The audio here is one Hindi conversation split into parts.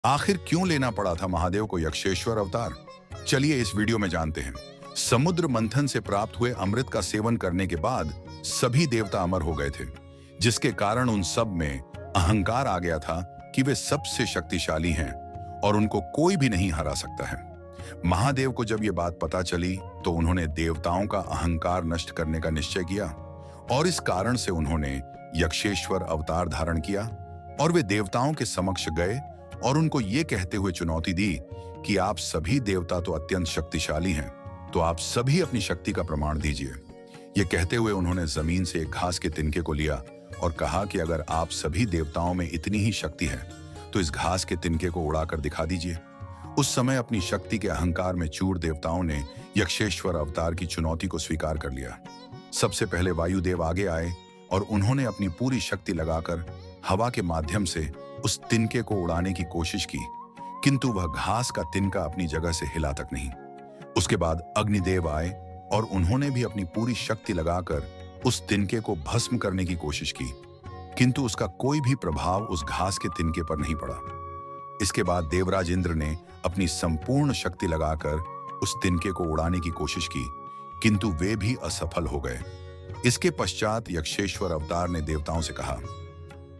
आखिर क्यों लेना पड़ा था महादेव को यक्षेश्वर अवतार? चलिए इस वीडियो में जानते हैं। समुद्र मंथन से प्राप्त हुए अमृत का सेवन करने के बाद सभी देवता अमर हो गए थे, जिसके कारण उन सब में अहंकार आ गया था कि वे सबसे शक्तिशाली हैं और उनको कोई भी नहीं हरा सकता है। महादेव को जब ये बात पता चली तो उन्होंने देवताओं का अहंकार नष्ट करने का निश्चय किया और इस कारण से उन्होंने यक्षेश्वर अवतार धारण किया और वे देवताओं के समक्ष गए और उनको ये कहते हुए चुनौती दी कि आप सभी देवता तो अत्यंत शक्तिशाली हैं, तो आप सभी अपनी शक्ति का प्रमाण दीजिए। ये कहते हुए उन्होंने जमीन से एक घास के तिनके को लिया और कहा कि अगर आप सभी देवताओं में इतनी ही शक्ति है तो इस घास के तिनके को उड़ाकर दिखा दीजिए। उस समय अपनी शक्ति के अहंकार में चूर देवताओं ने यक्षेश्वर अवतार की चुनौती को स्वीकार कर लिया। सबसे पहले वायुदेव आगे आए और उन्होंने अपनी पूरी शक्ति लगाकर हवा के माध्यम से उस तिनके को उड़ाने की कोशिश की, किंतु वह घास का तिनका अपनी जगह से हिला तक नहीं। उसके बाद अग्निदेव आए और उन्होंने भी अपनी पूरी शक्ति लगाकर उस तिनके को भस्म करने की कोशिश की, किंतु उसका कोई भी प्रभाव उस घास के तिनके पर नहीं पड़ा। इसके बाद देवराज इंद्र ने अपनी संपूर्ण शक्ति लगाकर उस तिनके को उड़ाने की कोशिश की, किंतु वे भी असफल हो गए। इसके पश्चात यक्षेश्वर अवतार ने देवताओं से कहा,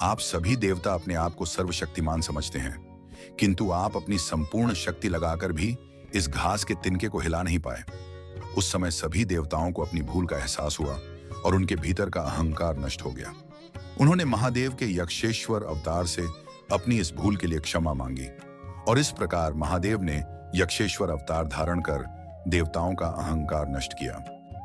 आप सभी देवता अपने आप को सर्वशक्तिमान समझते हैं, किंतु आप अपनी संपूर्ण शक्ति लगाकर भी इस घास के तिनके को हिला नहीं पाए। उस समय सभी देवताओं को अपनी भूल का एहसास हुआ और उनके भीतर का अहंकार नष्ट हो गया। उन्होंने महादेव के यक्षेश्वर अवतार से अपनी इस भूल के लिए क्षमा मांगी और इस प्रकार महादेव ने यक्षेश्वर अवतार धारण कर देवताओं का अहंकार नष्ट किया।